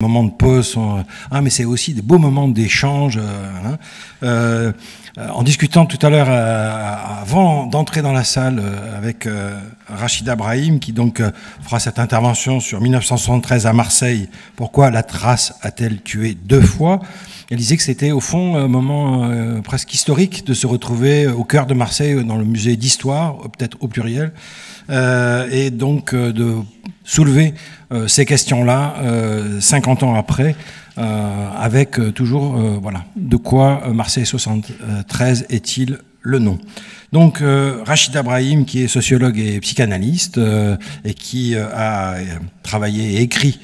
Moments de pause sont... mais c'est aussi des beaux moments d'échange. En discutant tout à l'heure, avant d'entrer dans la salle, avec Rachida Brahim, qui donc fera cette intervention sur 1973 à Marseille, pourquoi la trace a-t-elle tué 2 fois ? Elle disait que c'était au fond un moment presque historique de se retrouver au cœur de Marseille, dans le musée d'histoire, peut-être au pluriel, et donc de soulever ces questions-là 50 ans après, avec toujours voilà, de quoi Marseille 73 est-il le nom. Donc Rachida Brahim, qui est sociologue et psychanalyste et qui a travaillé et écrit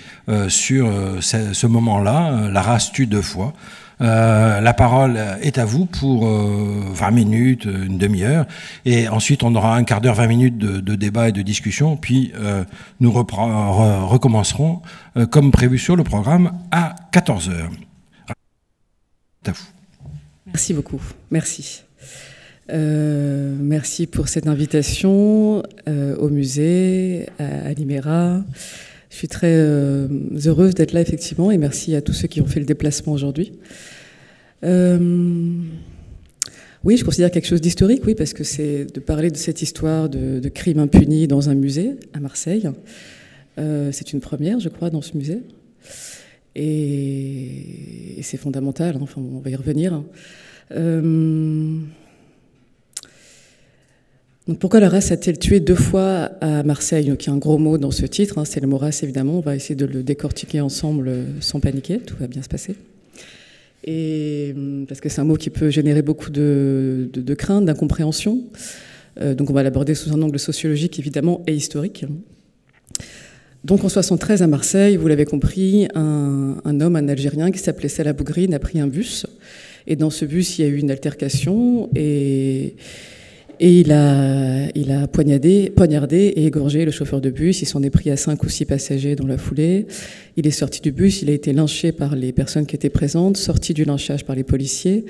sur ce moment-là, la race tue 2 fois. La parole est à vous pour 20 minutes, une demi-heure, et ensuite on aura un quart d'heure, 20 minutes de débat et de discussion, puis nous recommencerons comme prévu sur le programme à 14 heures. C'est à vous. Merci beaucoup, merci. Merci pour cette invitation au musée, à l'IMERA. Je suis très heureuse d'être là, effectivement, et merci à tous ceux qui ont fait le déplacement aujourd'hui. Oui, je considère quelque chose d'historique, oui, parce que c'est de parler de cette histoire de crimes impunis dans un musée à Marseille. C'est une première, je crois, dans ce musée. Et c'est fondamental, enfin, on va y revenir. Donc pourquoi la race a-t-elle tué 2 fois à Marseille? Donc il y a un gros mot dans ce titre, c'est le mot race évidemment, on va essayer de le décortiquer ensemble sans paniquer, tout va bien se passer. Et parce que c'est un mot qui peut générer beaucoup de crainte, d'incompréhension. Donc on va l'aborder sous un angle sociologique évidemment et historique. Donc en 73 à Marseille, vous l'avez compris, un homme, un Algérien qui s'appelait Salah Bougrine a pris un bus. Et dans ce bus, il y a eu une altercation et il a poignardé et égorgé le chauffeur de bus. Il s'en est pris à 5 ou 6 passagers dans la foulée. Il est sorti du bus, il a été lynché par les personnes qui étaient présentes, sorti du lynchage par les policiers,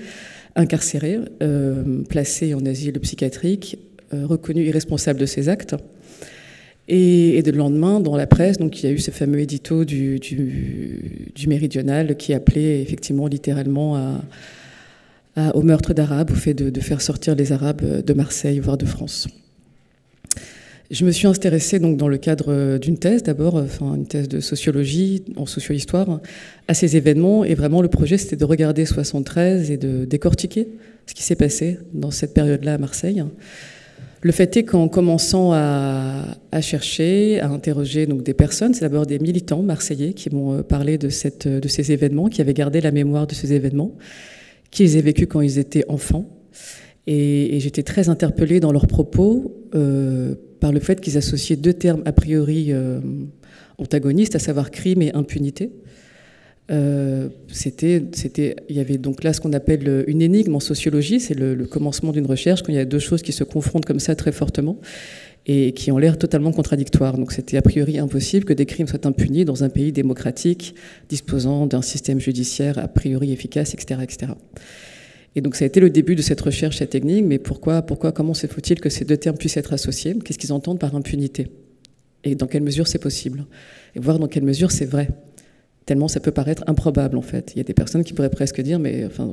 incarcéré, placé en asile psychiatrique, reconnu irresponsable de ses actes. Et le lendemain, dans la presse, donc, il y a eu ce fameux édito du Méridional qui appelait effectivement littéralement au meurtre d'Arabes, au fait de faire sortir les Arabes de Marseille, voire de France. Je me suis intéressée donc dans le cadre d'une thèse d'abord, enfin une thèse de sociologie, en socio-histoire, à ces événements. Et vraiment, le projet, c'était de regarder 73 et de décortiquer ce qui s'est passé dans cette période-là à Marseille. Le fait est qu'en commençant à chercher, à interroger donc des personnes, c'est d'abord des militants marseillais qui m'ont parlé de ces événements, qui avaient gardé la mémoire de ces événements, qui les avaient vécus quand ils étaient enfants. Et j'étais très interpellée dans leurs propos par le fait qu'ils associaient 2 termes a priori antagonistes, à savoir crime et impunité. Il y avait donc là ce qu'on appelle une énigme en sociologie, c'est le commencement d'une recherche, quand il y a 2 choses qui se confrontent comme ça très fortement et qui ont l'air totalement contradictoires. Donc c'était a priori impossible que des crimes soient impunis dans un pays démocratique, disposant d'un système judiciaire a priori efficace, etc., etc. Et donc ça a été le début de cette recherche, cette énigme, mais comment faut-il que ces 2 termes puissent être associés? Qu'est-ce qu'ils entendent par impunité? Et dans quelle mesure c'est possible? Et voir dans quelle mesure c'est vrai? Tellement ça peut paraître improbable, en fait. Il y a des personnes qui pourraient presque dire, mais enfin,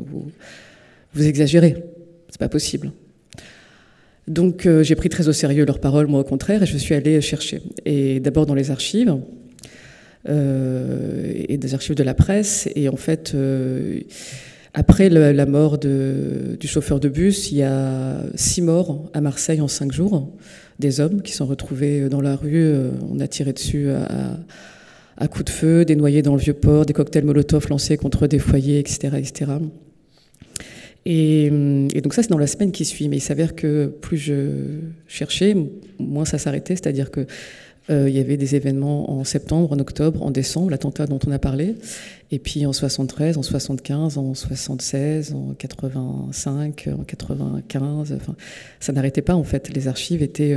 vous exagérez, c'est pas possible. Donc j'ai pris très au sérieux leurs paroles, moi au contraire, et je suis allée chercher. Et d'abord dans les archives, et des archives de la presse, et en fait, après la mort du chauffeur de bus, il y a 6 morts à Marseille en 5 jours, des hommes qui sont retrouvés dans la rue, on a tiré dessus à coups de feu, des noyés dans le Vieux-Port, des cocktails Molotov lancés contre des foyers, etc., etc. Et donc ça, c'est dans la semaine qui suit. Mais il s'avère que plus je cherchais, moins ça s'arrêtait. C'est-à-dire que il y avait des événements en septembre, en octobre, en décembre, l'attentat dont on a parlé. Et puis en 73, en 75, en 76, en 85, en 95. Enfin, ça n'arrêtait pas, en fait. Les archives étaient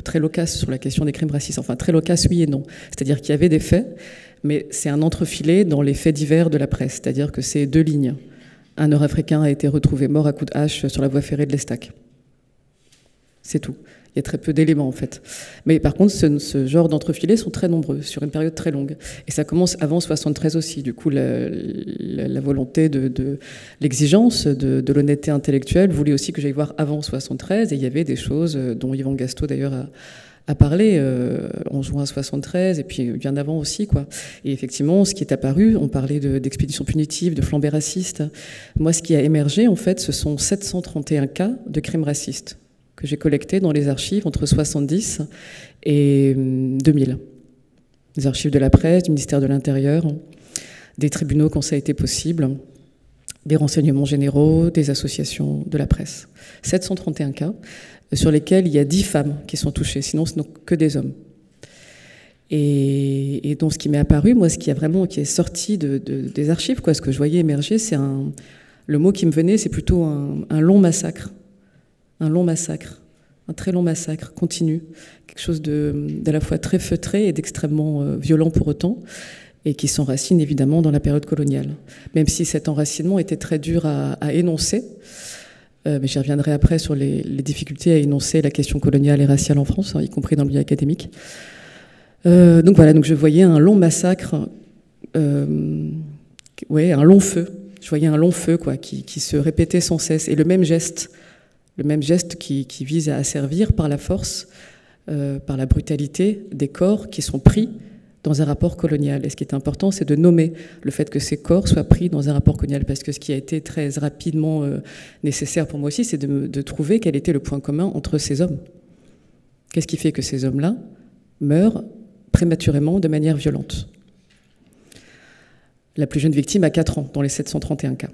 très loquaces sur la question des crimes racistes. Enfin, très loquaces, oui et non. C'est-à-dire qu'il y avait des faits, mais c'est un entrefilé dans les faits divers de la presse. C'est-à-dire que c'est 2 lignes. Un Nord-Africain a été retrouvé mort à coups de hache sur la voie ferrée de l'Estac. C'est tout. Il y a très peu d'éléments, en fait. Mais par contre, ce genre d'entrefilets sont très nombreux, sur une période très longue. Et ça commence avant 73 aussi. Du coup, la volonté de l'exigence, de l'honnêteté intellectuelle voulait aussi que j'aille voir avant 73. Et il y avait des choses dont Yvan Gastaut, d'ailleurs, a parlé en juin 73, et puis bien avant aussi, quoi. Et effectivement, ce qui est apparu, on parlait d'expéditions punitives, de flambées racistes. Moi, ce qui a émergé, en fait, ce sont 731 cas de crimes racistes que j'ai collectés dans les archives entre 70 et 2000. Des archives de la presse, du ministère de l'Intérieur, des tribunaux quand ça a été possible, des renseignements généraux, des associations de la presse. 731 cas sur lesquels il y a 10 femmes qui sont touchées, sinon ce sont que des hommes. Et donc ce qui m'est apparu, moi, ce qui est sorti des archives, quoi, ce que je voyais émerger, c'est le mot qui me venait, c'est plutôt un long massacre. Un long massacre, un très long massacre continu, quelque chose d'à la fois très feutré et d'extrêmement violent pour autant, et qui s'enracine évidemment dans la période coloniale. Même si cet enracinement était très dur à énoncer, mais j'y reviendrai après sur les difficultés à énoncer la question coloniale et raciale en France, y compris dans le milieu académique. Donc voilà, donc je voyais un long massacre, un long feu. Je voyais un long feu, quoi, qui se répétait sans cesse, et le même geste qui vise à asservir par la force, par la brutalité des corps qui sont pris dans un rapport colonial. Et ce qui est important, c'est de nommer le fait que ces corps soient pris dans un rapport colonial, parce que ce qui a été très rapidement nécessaire pour moi aussi, c'est de trouver quel était le point commun entre ces hommes. Qu'est-ce qui fait que ces hommes-là meurent prématurément de manière violente? La plus jeune victime a 4 ans dans les 731 cas.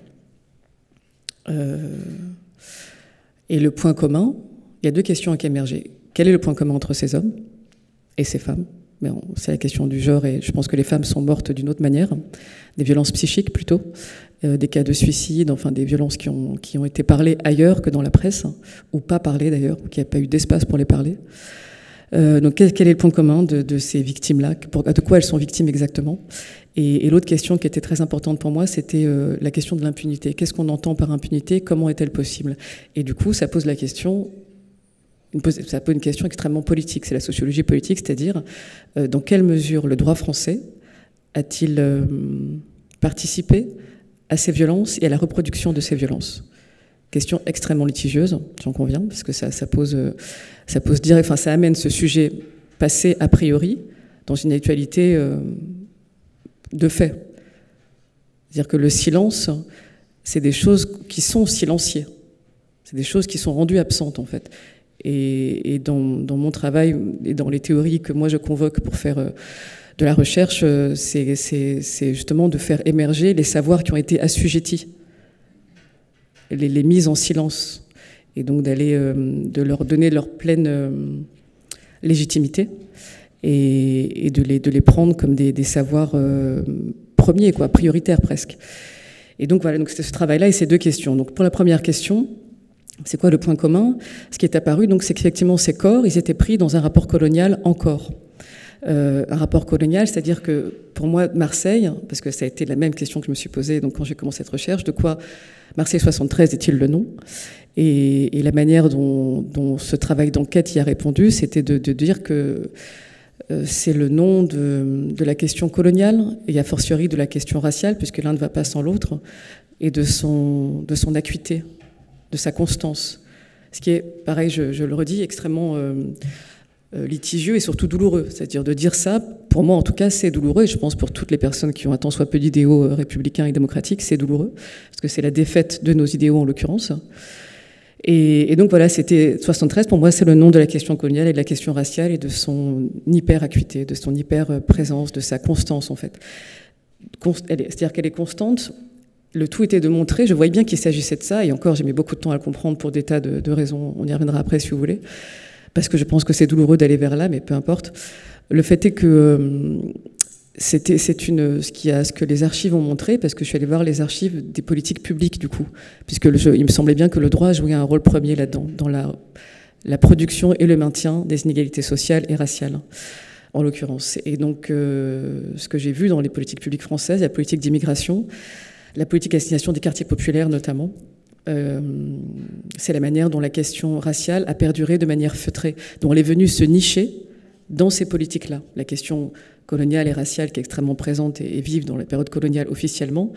Et le point commun, il y a 2 questions qui émergent. Quel est le point commun entre ces hommes et ces femmes? C'est la question du genre, et je pense que les femmes sont mortes d'une autre manière, des violences psychiques plutôt, des cas de suicide, enfin des violences qui ont été parlées ailleurs que dans la presse, ou pas parlées d'ailleurs, ou qui n'y a pas eu d'espace pour les parler. Donc quel est le point commun de ces victimes-là? De quoi elles sont victimes exactement? Et l'autre question qui était très importante pour moi, c'était la question de l'impunité. Qu'est-ce qu'on entend par impunité? Comment est-elle possible? Et du coup, ça pose une question extrêmement politique. C'est la sociologie politique, c'est-à-dire dans quelle mesure le droit français a-t-il participé à ces violences et à la reproduction de ces violences? Question extrêmement litigieuse, j'en conviens, parce que ça amène ce sujet passé a priori dans une actualité de fait. C'est-à-dire que le silence, c'est des choses qui sont silenciées. C'est des choses qui sont rendues absentes, en fait. Et dans mon travail et dans les théories que moi je convoque pour faire de la recherche, c'est justement de faire émerger les savoirs qui ont été assujettis, les mises en silence, et donc de leur donner leur pleine légitimité, et de les prendre comme des savoirs premiers, quoi, prioritaires presque. Et donc voilà, donc c'était ce travail-là et ces 2 questions. Donc pour la première question, c'est quoi le point commun? Ce qui est apparu, donc, c'est qu'effectivement ces corps, ils étaient pris dans un rapport colonial encore. Un rapport colonial, c'est-à-dire que pour moi, Marseille, parce que ça a été la même question que je me suis posée donc, quand j'ai commencé cette recherche, de quoi Marseille 73 est-il le nom? Et la manière dont ce travail d'enquête y a répondu, c'était de dire que c'est le nom de la question coloniale, et a fortiori de la question raciale, puisque l'un ne va pas sans l'autre, et de son acuité, de sa constance. Ce qui est, pareil, je le redis, extrêmement litigieux et surtout douloureux. C'est-à-dire de dire ça, pour moi en tout cas, c'est douloureux, et je pense pour toutes les personnes qui ont un tant soit peu d'idéaux républicains et démocratiques, c'est douloureux, parce que c'est la défaite de nos idéaux en l'occurrence. Et donc voilà, c'était 73, pour moi c'est le nom de la question coloniale et de la question raciale et de son hyper-acuité, de son hyper-présence, de sa constance en fait. C'est-à-dire qu'elle est constante. Le tout était de montrer, je voyais bien qu'il s'agissait de ça, et encore j'ai mis beaucoup de temps à le comprendre pour des tas de raisons, on y reviendra après si vous voulez, parce que je pense que c'est douloureux d'aller vers là, mais peu importe. Le fait est que ce que les archives ont montré, parce que je suis allée voir les archives des politiques publiques du coup, puisque il me semblait bien que le droit jouait un rôle premier là-dedans, dans la production et le maintien des inégalités sociales et raciales, en l'occurrence. Et donc ce que j'ai vu dans les politiques publiques françaises, la politique d'immigration, la politique d'assignation des quartiers populaires notamment, c'est la manière dont la question raciale a perduré de manière feutrée, dont elle est venue se nicher dans ces politiques-là. La question coloniale et raciale, qui est extrêmement présente et vive dans la période coloniale officiellement,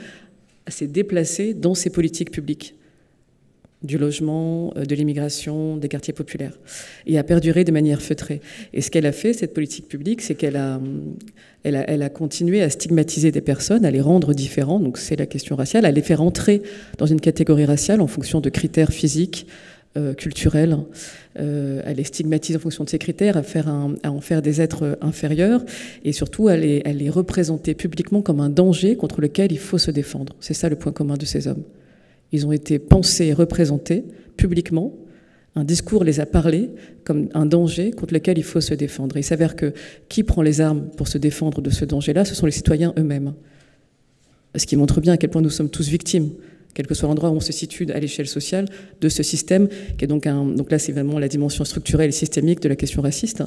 s'est déplacée dans ces politiques publiques, du logement, de l'immigration, des quartiers populaires, et a perduré de manière feutrée. Et ce qu'elle a fait, cette politique publique, c'est qu'elle a continué à stigmatiser des personnes, à les rendre différents, donc c'est la question raciale, à les faire entrer dans une catégorie raciale en fonction de critères physiques, culturels, à les stigmatiser en fonction de ces critères, à en faire des êtres inférieurs, et surtout à les représenter publiquement comme un danger contre lequel il faut se défendre. C'est ça le point commun de ces hommes. Ils ont été pensés et représentés publiquement. Un discours les a parlé comme un danger contre lequel il faut se défendre. Et il s'avère que qui prend les armes pour se défendre de ce danger-là, ce sont les citoyens eux-mêmes. Ce qui montre bien à quel point nous sommes tous victimes, quel que soit l'endroit où on se situe à l'échelle sociale, de ce système, qui est donc là c'est vraiment la dimension structurelle et systémique de la question raciste,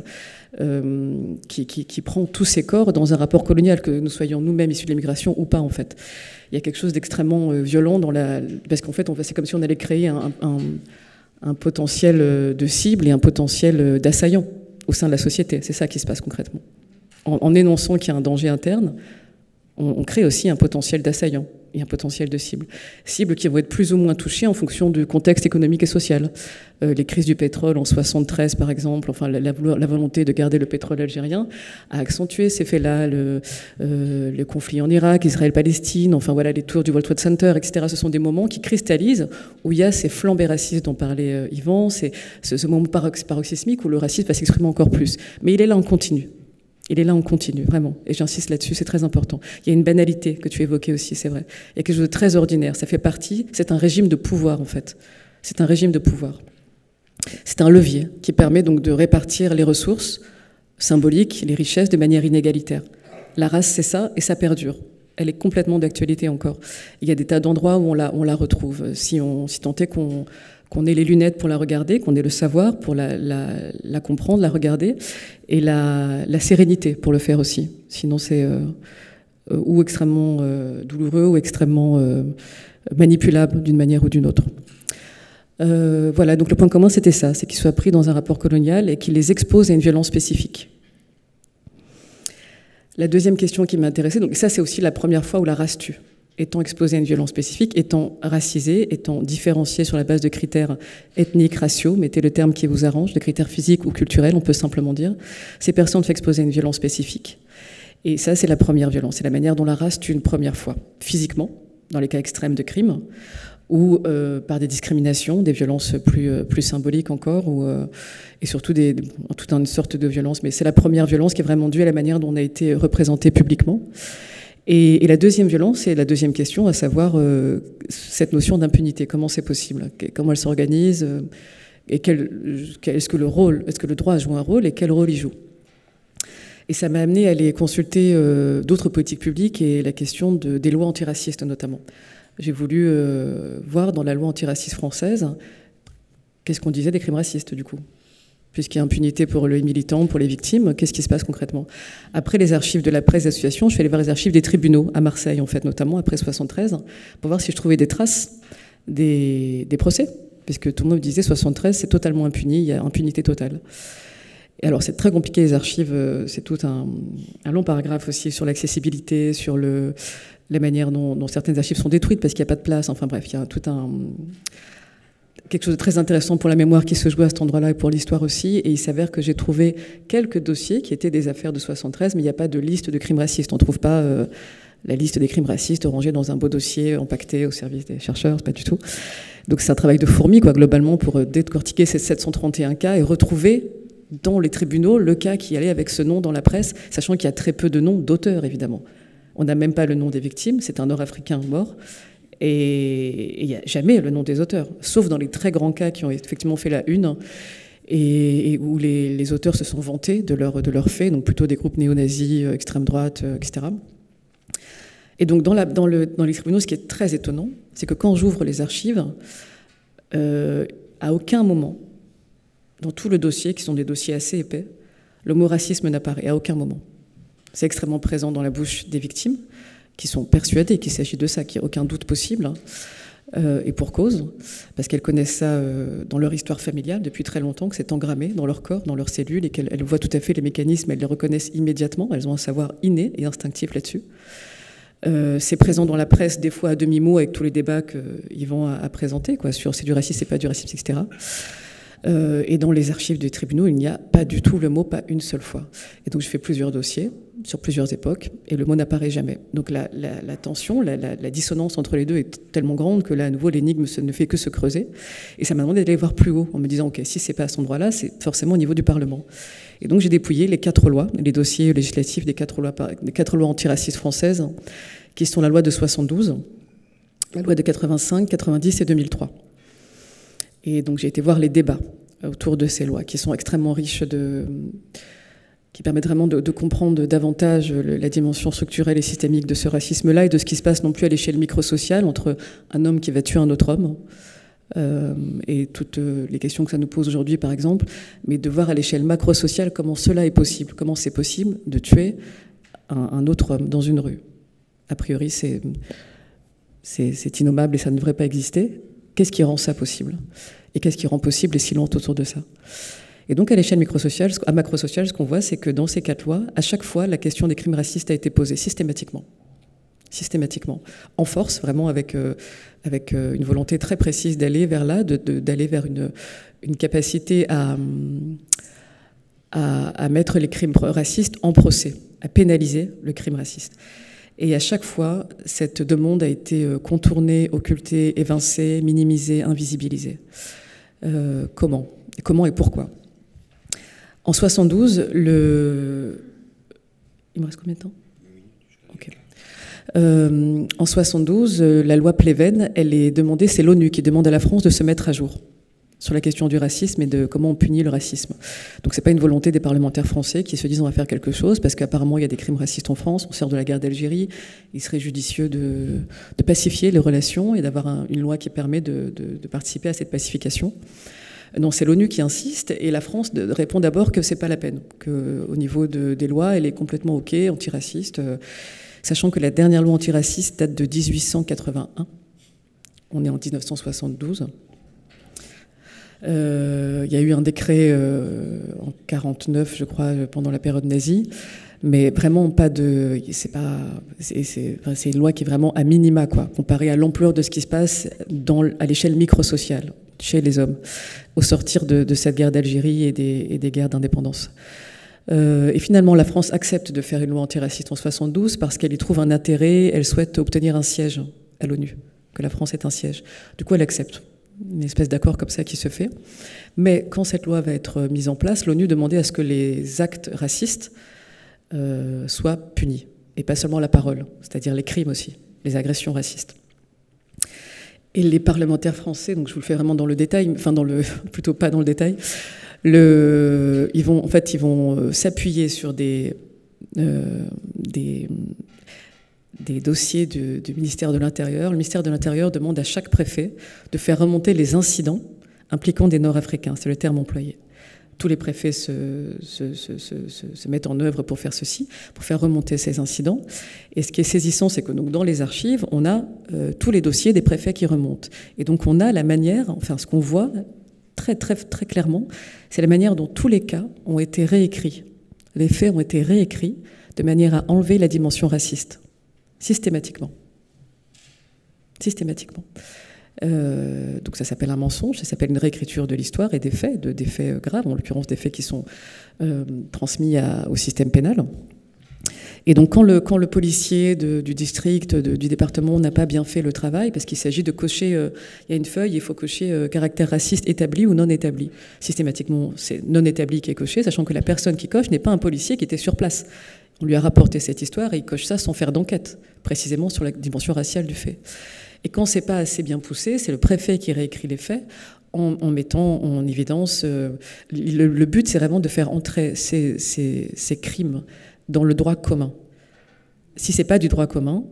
qui prend tous ses corps dans un rapport colonial, que nous soyons nous-mêmes issus de l'immigration ou pas en fait. Il y a quelque chose d'extrêmement violent parce qu'en fait c'est comme si on allait créer un potentiel de cible et un potentiel d'assaillant au sein de la société. C'est ça qui se passe concrètement. En énonçant qu'il y a un danger interne, on crée aussi un potentiel d'assaillant et un potentiel de cible. Cibles qui vont être plus ou moins touchées en fonction du contexte économique et social. Les crises du pétrole en 73, par exemple, enfin la volonté de garder le pétrole algérien a accentué ces faits-là, le conflit en Irak, Israël-Palestine, enfin voilà, les tours du World Trade Center, etc. Ce sont des moments qui cristallisent, où il y a ces flambées racistes dont parlait Yvan, c'est ce moment paroxysmique où le racisme va s'exprimer encore plus. Mais il est là en continu. Il est là en continu, vraiment. Et j'insiste là-dessus, c'est très important. Il y a une banalité que tu évoquais aussi, c'est vrai. Il y a quelque chose de très ordinaire. Ça fait partie, c'est un régime de pouvoir, en fait. C'est un régime de pouvoir. C'est un levier qui permet donc de répartir les ressources symboliques, les richesses de manière inégalitaire. La race, c'est ça, et ça perdure. Elle est complètement d'actualité encore. Il y a des tas d'endroits où on la retrouve. Si tant est qu'on ait les lunettes pour la regarder, qu'on ait le savoir pour la comprendre, la regarder, et la sérénité pour le faire aussi. Sinon, c'est ou extrêmement douloureux ou extrêmement manipulable d'une manière ou d'une autre. Voilà, donc le point commun, c'était ça, c'est qu'ils soient pris dans un rapport colonial et qu'ils les exposent à une violence spécifique. La deuxième question qui m'intéressait, donc ça c'est aussi la première fois où la race tue. Étant exposé à une violence spécifique, étant racisé, étant différencié sur la base de critères ethniques, raciaux, mettez le terme qui vous arrange, de critères physiques ou culturels, on peut simplement dire, ces personnes sont exposées à une violence spécifique. Et ça, c'est la première violence, c'est la manière dont la race tue une première fois, physiquement, dans les cas extrêmes de crimes, ou par des discriminations, des violences plus symboliques encore, et surtout toute une sorte de violence. Mais c'est la première violence qui est vraiment due à la manière dont on a été représenté publiquement. Et la deuxième violence, c'est la deuxième question, à savoir cette notion d'impunité. Comment c'est possible? Comment elle s'organise? Et est-ce que le droit joue un rôle et quel rôle il joue? Et ça m'a amené à aller consulter d'autres politiques publiques et la question des lois antiracistes notamment. J'ai voulu voir dans la loi antiraciste française qu'est-ce qu'on disait des crimes racistes du coup. Puisqu'il y a impunité pour les militants, pour les victimes, qu'est-ce qui se passe concrètement? Après les archives de la presse d'association, je suis allée voir les archives des tribunaux, à Marseille en fait, notamment après 73, pour voir si je trouvais des traces des procès, puisque tout le monde me disait 73, c'est totalement impuni, il y a impunité totale. Et alors c'est très compliqué les archives, c'est tout un long paragraphe aussi sur l'accessibilité, sur la manière dont certaines archives sont détruites parce qu'il n'y a pas de place, enfin bref, il y a tout quelque chose de très intéressant pour la mémoire qui se joue à cet endroit-là et pour l'histoire aussi. Et il s'avère que j'ai trouvé quelques dossiers qui étaient des affaires de 73, mais il n'y a pas de liste de crimes racistes. On ne trouve pas la liste des crimes racistes rangée dans un beau dossier empaqueté au service des chercheurs, pas du tout. Donc c'est un travail de fourmi, quoi, globalement, pour décortiquer ces 731 cas et retrouver dans les tribunaux le cas qui allait avec ce nom dans la presse, sachant qu'il y a très peu de noms d'auteurs, évidemment. On n'a même pas le nom des victimes, c'est un Nord-Africain mort. Et il n'y a jamais le nom des auteurs, sauf dans les très grands cas qui ont effectivement fait la une et où les auteurs se sont vantés de leurs faits, donc plutôt des groupes néo-nazis, extrême droite, etc. Et donc dans les tribunaux, ce qui est très étonnant, c'est que quand j'ouvre les archives, à aucun moment, dans tout le dossier, qui sont des dossiers assez épais, le mot racisme n'apparaît à aucun moment. C'est extrêmement présent dans la bouche des victimes, qui sont persuadés qu'il s'agit de ça, qu'il n'y a aucun doute possible. et pour cause, parce qu'elles connaissent ça dans leur histoire familiale depuis très longtemps, que c'est engrammé dans leur corps, dans leurs cellules, et qu'elles voient tout à fait les mécanismes, elles les reconnaissent immédiatement, elles ont un savoir inné et instinctif là-dessus. C'est présent dans la presse, des fois à demi-mot, avec tous les débats qu'ils vont à présenter, quoi, sur c'est du racisme, c'est pas du racisme, etc. Et dans les archives des tribunaux, il n'y a pas du tout le mot, pas une seule fois. Et donc je fais plusieurs dossiers sur plusieurs époques, et le mot n'apparaît jamais. Donc la tension, la dissonance entre les deux est tellement grande que là, à nouveau, l'énigme ne fait que se creuser. Et ça m'a demandé d'aller voir plus haut, en me disant, ok, si c'est pas à cet endroit-là, c'est forcément au niveau du Parlement. Et donc j'ai dépouillé les 4 lois, les dossiers législatifs des 4 lois antiracistes françaises, qui sont la loi de 72, la loi de 85, 90 et 2003. Et donc j'ai été voir les débats autour de ces lois, qui sont extrêmement riches, qui permettent vraiment de comprendre davantage la dimension structurelle et systémique de ce racisme-là et de ce qui se passe non plus à l'échelle microsociale entre un homme qui va tuer un autre homme, et toutes les questions que ça nous pose aujourd'hui, par exemple, mais de voir à l'échelle macrosociale comment cela est possible, comment c'est possible de tuer un autre homme dans une rue. A priori, c'est innommable et ça ne devrait pas exister. Qu'est-ce qui rend ça possible? Et qu'est-ce qui rend possible les silences autour de ça? Et donc, à l'échelle macrosociale, ce qu'on voit, c'est que dans ces 4 lois, à chaque fois, la question des crimes racistes a été posée systématiquement. Systématiquement. En force, vraiment avec une volonté très précise d'aller vers là, d'aller vers une capacité à mettre les crimes racistes en procès, à pénaliser le crime raciste. Et à chaque fois, cette demande a été contournée, occultée, évincée, minimisée, invisibilisée. Comment et pourquoi? En 72, il me reste combien de temps? Okay. En 72, la loi Pleven, elle est demandée, c'est l'ONU qui demande à la France de se mettre à jour sur la question du racisme et de comment on punit le racisme. Donc c'est pas une volonté des parlementaires français qui se disent on va faire quelque chose parce qu'apparemment il y a des crimes racistes en France, on sort de la guerre d'Algérie, il serait judicieux de pacifier les relations et d'avoir une loi qui permet de participer à cette pacification. Non, c'est l'ONU qui insiste et la France répond d'abord que c'est pas la peine, qu'au niveau des lois elle est complètement ok, antiraciste, sachant que la dernière loi antiraciste date de 1881, on est en 1972. Il y a eu un décret en 49, je crois, pendant la période nazie, mais vraiment pas de. C'est une loi qui est vraiment à minima, quoi, comparée à l'ampleur de ce qui se passe à l'échelle microsociale chez les hommes, au sortir de cette guerre d'Algérie et des guerres d'indépendance. Et finalement, la France accepte de faire une loi antiraciste en 72 parce qu'elle y trouve un intérêt. Elle souhaite obtenir un siège à l'ONU, que la France ait un siège. Du coup, elle accepte. Une espèce d'accord comme ça qui se fait. Mais quand cette loi va être mise en place, l'ONU demandait à ce que les actes racistes soient punis. Et pas seulement la parole, c'est-à-dire les crimes aussi, les agressions racistes. Et les parlementaires français, donc je vous le fais vraiment dans le détail, enfin plutôt pas dans le détail, ils vont s'appuyer sur des dossiers du ministère de l'Intérieur. Le ministère de l'Intérieur demande à chaque préfet de faire remonter les incidents impliquant des Nord-Africains. C'est le terme employé. Tous les préfets se mettent en œuvre pour faire ceci, pour faire remonter ces incidents. Et ce qui est saisissant, c'est que donc, dans les archives, on a tous les dossiers des préfets qui remontent. Et donc on a la manière, enfin ce qu'on voit très, très, très clairement, c'est la manière dont tous les cas ont été réécrits. Les faits ont été réécrits de manière à enlever la dimension raciste. Systématiquement. Systématiquement. Donc ça s'appelle un mensonge, ça s'appelle une réécriture de l'histoire et des faits graves, en l'occurrence des faits qui sont transmis au système pénal. Et donc quand le policier du district, du département n'a pas bien fait le travail, parce qu'il s'agit de cocher, il y a une feuille, il faut cocher caractère raciste établi ou non établi. Systématiquement, c'est non établi qui est coché, sachant que la personne qui coche n'est pas un policier qui était sur place. On lui a rapporté cette histoire et il coche ça sans faire d'enquête, précisément sur la dimension raciale du fait. Et quand c'est pas assez bien poussé, c'est le préfet qui réécrit les faits en mettant en évidence... le but, c'est vraiment de faire entrer ces crimes dans le droit commun. Si c'est pas du droit commun,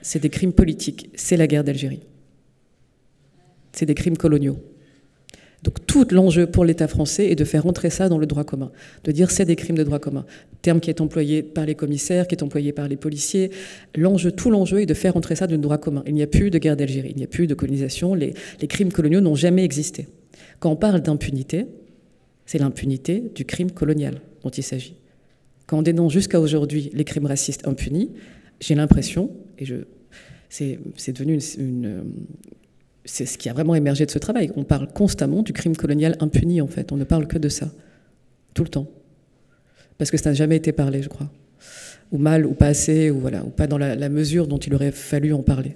c'est des crimes politiques. C'est la guerre d'Algérie. C'est des crimes coloniaux. Donc tout l'enjeu pour l'État français est de faire entrer ça dans le droit commun, de dire c'est des crimes de droit commun, terme qui est employé par les commissaires, qui est employé par les policiers. Tout l'enjeu est de faire entrer ça dans le droit commun. Il n'y a plus de guerre d'Algérie, il n'y a plus de colonisation, les crimes coloniaux n'ont jamais existé. Quand on parle d'impunité, c'est l'impunité du crime colonial dont il s'agit. Quand on dénonce jusqu'à aujourd'hui les crimes racistes impunis, j'ai l'impression, et c'est devenu c'est ce qui a vraiment émergé de ce travail. On parle constamment du crime colonial impuni, en fait. On ne parle que de ça, tout le temps. Parce que ça n'a jamais été parlé, je crois. Ou mal, ou pas assez, ou pas dans la mesure dont il aurait fallu en parler.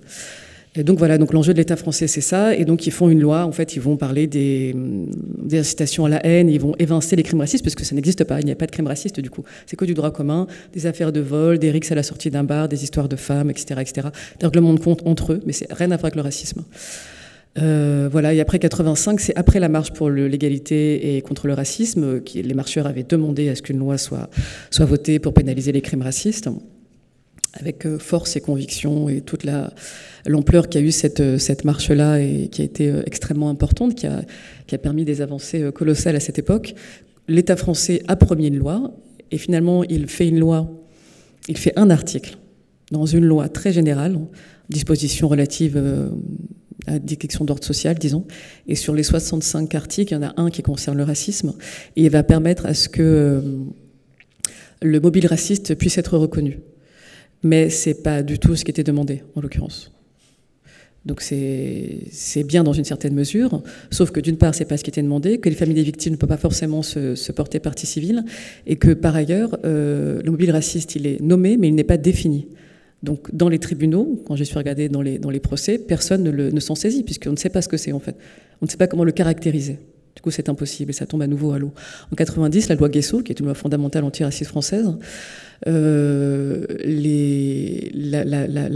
Et donc voilà, donc l'enjeu de l'État français, c'est ça. Et donc ils font une loi, en fait, ils vont parler des incitations à la haine, ils vont évincer les crimes racistes, parce que ça n'existe pas, il n'y a pas de crime raciste du coup. C'est que du droit commun, des affaires de vol, des rixes à la sortie d'un bar, des histoires de femmes, etc., etc. Des règlements de compte entre eux, mais c'est rien à voir avec le racisme. Voilà, et après 85, c'est après la marche pour l'égalité et contre le racisme, les marcheurs avaient demandé à ce qu'une loi soit votée pour pénaliser les crimes racistes, avec force et conviction et toute l'ampleur qu'a eu cette marche-là et qui a été extrêmement importante, qui a permis des avancées colossales à cette époque. L'État français a promis une loi, et finalement, il fait un article dans une loi très générale, disposition relative à des questions d'ordre social, disons, et sur les 65 articles, il y en a un qui concerne le racisme, et il va permettre à ce que le mobile raciste puisse être reconnu. Mais c'est pas du tout ce qui était demandé, en l'occurrence. Donc c'est bien dans une certaine mesure, sauf que d'une part, c'est pas ce qui était demandé, que les familles des victimes ne peuvent pas forcément se porter partie civile, et que par ailleurs, le mobile raciste, il est nommé, mais il n'est pas défini. Donc dans les tribunaux, quand je suis regardée dans les procès, personne ne s'en saisit, puisqu'on ne sait pas ce que c'est en fait. On ne sait pas comment le caractériser. Du coup, c'est impossible, et ça tombe à nouveau à l'eau. En 90, la loi Guesso, qui est une loi fondamentale antiraciste française, la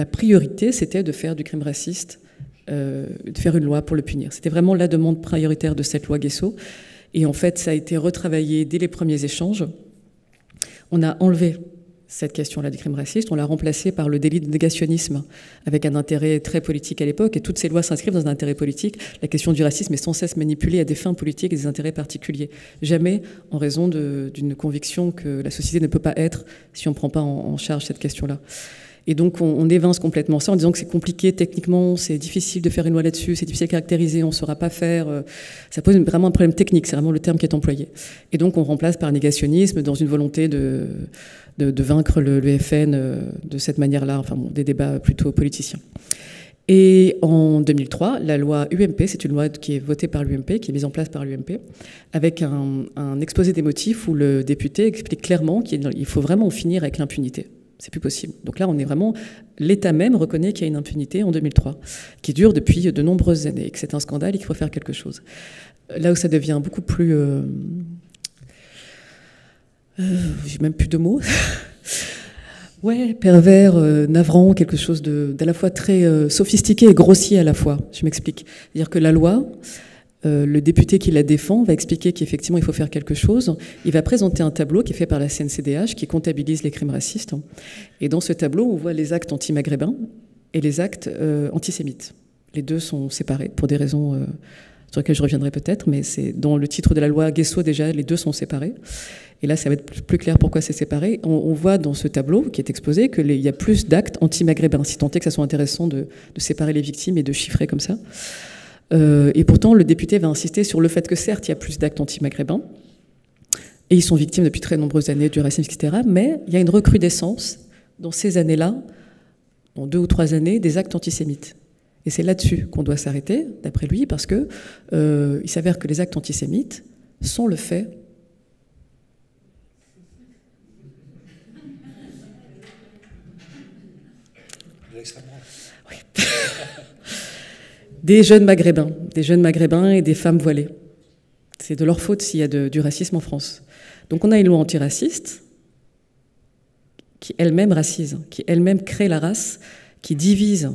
priorité, c'était de faire du crime raciste, de faire une loi pour le punir. C'était vraiment la demande prioritaire de cette loi Guesso. Et en fait, ça a été retravaillé dès les premiers échanges. On a enlevé cette question-là du crime raciste, on l'a remplacée par le délit de négationnisme, avec un intérêt très politique à l'époque, et toutes ces lois s'inscrivent dans un intérêt politique. La question du racisme est sans cesse manipulée à des fins politiques et des intérêts particuliers. Jamais en raison d'une conviction que la société ne peut pas être si on ne prend pas en charge cette question-là. Et donc on évince complètement ça en disant que c'est compliqué techniquement, c'est difficile de faire une loi là-dessus, c'est difficile à caractériser, on ne saura pas faire. Ça pose vraiment un problème technique, c'est vraiment le terme qui est employé. Et donc on remplace par négationnisme dans une volonté de vaincre le FN de cette manière-là, enfin bon, des débats plutôt politiciens. Et en 2003, la loi UMP, c'est une loi qui est votée par l'UMP, qui est mise en place par l'UMP, avec un exposé des motifs où le député explique clairement qu'il faut vraiment en finir avec l'impunité. C'est plus possible. Donc là, on est vraiment... L'État même reconnaît qu'il y a une impunité en 2003, qui dure depuis de nombreuses années, et que c'est un scandale et qu'il faut faire quelque chose. Là où ça devient beaucoup plus... j'ai même plus de mots. Ouais, pervers, navrant, quelque chose d'à la fois très sophistiqué et grossier à la fois. Je m'explique. C'est-à-dire que la loi... le député qui la défend va expliquer qu'effectivement il faut faire quelque chose. Il va présenter un tableau qui est fait par la CNCDH qui comptabilise les crimes racistes. Et dans ce tableau, on voit les actes anti-maghrébins et les actes antisémites. Les deux sont séparés pour des raisons sur lesquelles je reviendrai peut-être, mais c'est dans le titre de la loi Guesso déjà, les deux sont séparés. Et là, ça va être plus clair pourquoi c'est séparé. On voit dans ce tableau qui est exposé qu'il y a plus d'actes anti-maghrébins, si tant est que ça soit intéressant de séparer les victimes et de chiffrer comme ça. Et pourtant, le député va insister sur le fait que certes, il y a plus d'actes anti-maghrébins, et ils sont victimes depuis très nombreuses années du racisme, etc., mais il y a une recrudescence dans ces années-là, dans 2 ou 3 années, des actes antisémites. Et c'est là-dessus qu'on doit s'arrêter, d'après lui, parce que il s'avère que les actes antisémites sont le fait des jeunes maghrébins et des femmes voilées. C'est de leur faute s'il y a du racisme en France. Donc on a une loi antiraciste qui elle-même racise, qui elle-même crée la race, qui divise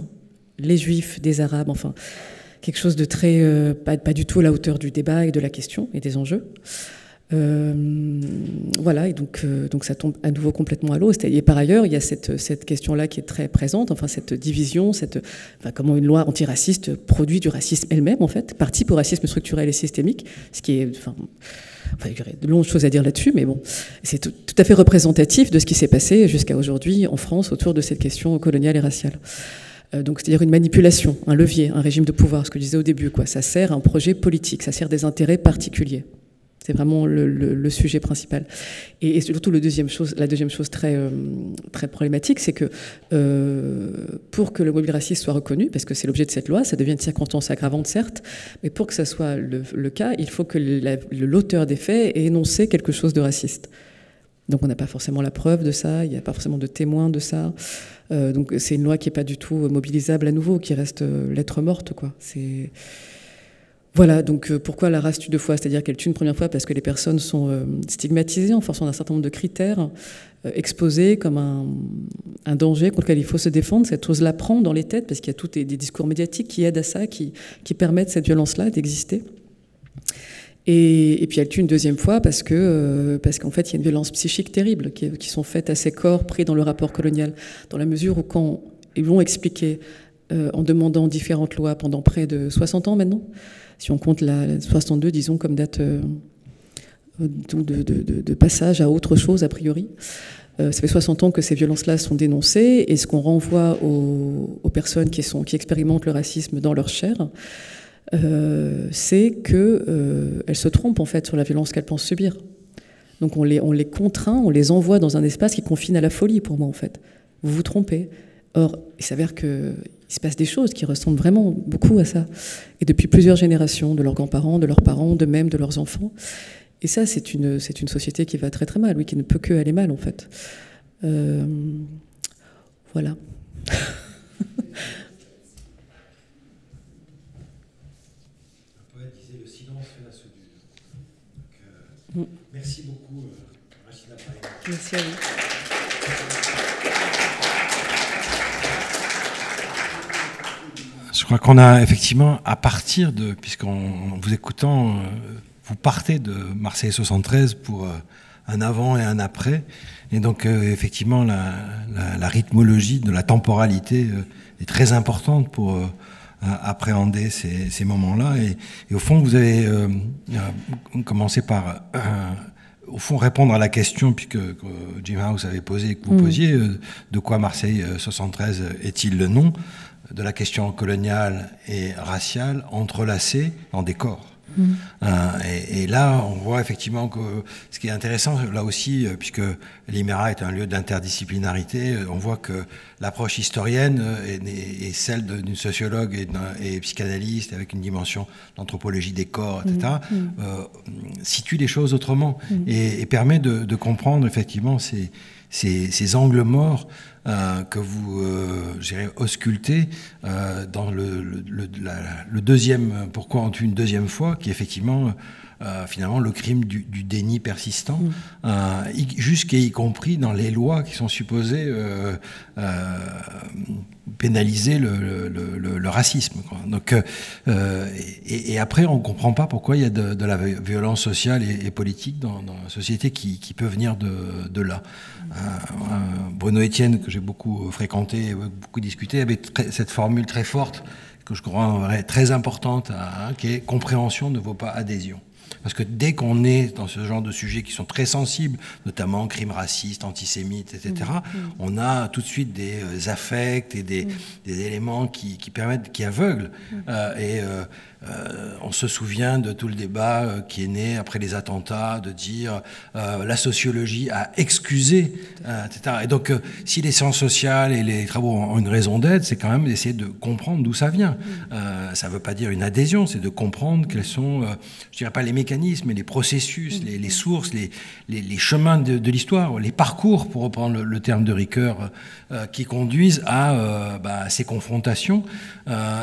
les juifs des arabes, enfin quelque chose de très pas du tout à la hauteur du débat et de la question et des enjeux. Voilà, et donc ça tombe à nouveau complètement à l'eau. Et par ailleurs, il y a cette question-là qui est très présente, enfin cette division, comment une loi antiraciste produit du racisme elle-même, en fait, participe au racisme structurel et systémique, ce qui est, il y aurait de longues choses à dire là-dessus, mais bon, c'est tout à fait représentatif de ce qui s'est passé jusqu'à aujourd'hui en France autour de cette question coloniale et raciale. Donc, c'est-à-dire une manipulation, un levier, un régime de pouvoir, ce que je disais au début, quoi. Ça sert à un projet politique, ça sert des intérêts particuliers. C'est vraiment le sujet principal. Et surtout, la deuxième chose très, très problématique, c'est que pour que le mobile raciste soit reconnu, parce que c'est l'objet de cette loi, ça devient une circonstance aggravante, certes, mais pour que ça soit le cas, il faut que l'auteur des faits ait énoncé quelque chose de raciste. Donc on n'a pas forcément la preuve de ça, il n'y a pas forcément de témoins de ça. Donc c'est une loi qui n'est pas du tout mobilisable à nouveau, qui reste lettre morte, quoi. Voilà, donc pourquoi la race tue deux fois? C'est-à-dire qu'elle tue une première fois parce que les personnes sont stigmatisées en fonction d'un certain nombre de critères, exposées comme un danger contre lequel il faut se défendre. Cette chose-là prend dans les têtes parce qu'il y a tous des discours médiatiques qui aident à ça, qui permettent cette violence-là d'exister. Et puis elle tue une deuxième fois parce qu'en fait il y a une violence psychique terrible qui sont faites à ces corps pris dans le rapport colonial, dans la mesure où quand ils vont expliquer en demandant différentes lois pendant près de 60 ans maintenant, si on compte la 62, disons, comme date de passage à autre chose, a priori. Ça fait 60 ans que ces violences-là sont dénoncées, et ce qu'on renvoie aux personnes qui expérimentent le racisme dans leur chair, c'est qu'elles se trompent, en fait, sur la violence qu'elles pensent subir. Donc on les contraint, on les envoie dans un espace qui confine à la folie, pour moi, en fait. Vous vous trompez. Or, il s'avère qu'il se passe des choses qui ressemblent vraiment beaucoup à ça. Et depuis plusieurs générations, de leurs grands-parents, de leurs parents, de même de leurs enfants. Et ça, c'est une société qui va très très mal, oui, qui ne peut que aller mal, en fait. Voilà. Merci beaucoup, Rachida Brahim. Merci à vous. Je crois qu'on a effectivement, à partir de, puisqu'en vous écoutant, vous partez de Marseille 73 pour un avant et un après, et donc effectivement la rythmologie de la temporalité est très importante pour appréhender ces moments-là, et au fond vous avez commencé par au fond répondre à la question que Jim House avait posée et que vous posiez, de quoi Marseille 73 est-il le nom, de la question coloniale et raciale entrelacée dans des corps. Et là, on voit effectivement que ce qui est intéressant, là aussi, puisque l'IMERA est un lieu d'interdisciplinarité, on voit que l'approche historienne est celle d'une sociologue et psychanalyste avec une dimension d'anthropologie des corps, etc., situe les choses autrement et permet de comprendre effectivement ces angles morts que vous auscultez dans le deuxième, pourquoi on tue une deuxième fois, qui est effectivement finalement le crime du déni persistant, jusqu'à y compris dans les lois qui sont supposées pénaliser le racisme, quoi. Donc, et après, on ne comprend pas pourquoi il y a de la violence sociale et politique dans la société qui peut venir de là. Bruno Etienne, que j'ai beaucoup fréquenté, beaucoup discuté, avait cette formule très forte, que je crois très importante, qui est « compréhension ne vaut pas adhésion ». Parce que dès qu'on est dans ce genre de sujets qui sont très sensibles, notamment crimes racistes, antisémites, etc., on a tout de suite des affects et des éléments qui aveuglent. On se souvient de tout le débat qui est né après les attentats, de dire la sociologie a excusé, etc. Et donc, si les sciences sociales et les travaux ont une raison d'être, c'est quand même d'essayer de comprendre d'où ça vient. Ça ne veut pas dire une adhésion, c'est de comprendre quels sont, je dirais pas les mécanismes, mais les processus, les sources, les chemins de l'histoire, les parcours, pour reprendre le terme de Ricoeur, qui conduisent à ces confrontations.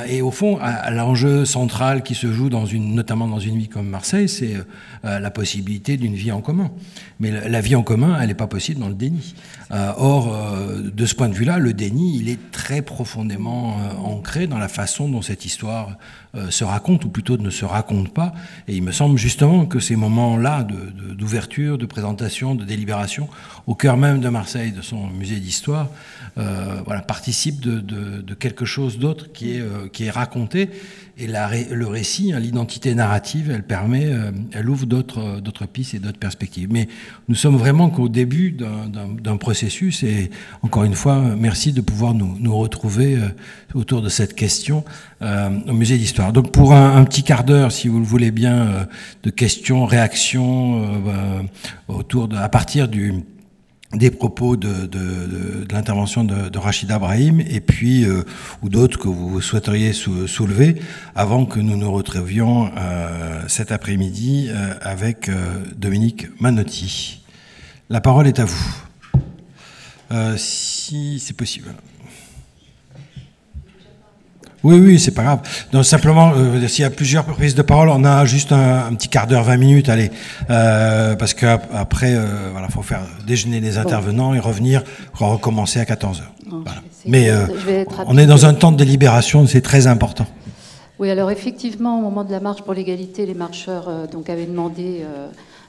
Et au fond, à l'enjeu central qui se joue notamment dans une vie comme Marseille, c'est la possibilité d'une vie en commun. Mais la vie en commun, elle n'est pas possible dans le déni. Or, de ce point de vue-là, le déni, il est très profondément ancré dans la façon dont cette histoire se raconte, ou plutôt ne se raconte pas. Et il me semble justement que ces moments-là d'ouverture, de présentation, de délibération, au cœur même de Marseille, de son musée d'histoire, voilà, participent de quelque chose d'autre qui est raconté. Et le récit, hein, l'identité narrative, elle ouvre d'autres pistes et d'autres perspectives. Mais nous sommes vraiment qu'au début d'un processus, et encore une fois, merci de pouvoir nous retrouver autour de cette question au musée d'histoire. Donc pour un petit quart d'heure, si vous le voulez bien, de questions, réactions à partir des propos de l'intervention de Rachida Brahim, et puis ou d'autres que vous souhaiteriez soulever, avant que nous nous retrouvions cet après-midi avec Dominique Manotti. La parole est à vous, si c'est possible. Oui, c'est pas grave. Donc simplement, s'il y a plusieurs prises de parole, on a juste un petit quart d'heure, 20 minutes, allez, parce qu'après, voilà, faut faire déjeuner les intervenants et revenir, recommencer à 14h. Voilà. Mais on est dans un temps de délibération, c'est très important. Oui, alors effectivement, au moment de la marche pour l'égalité, les marcheurs donc avaient demandé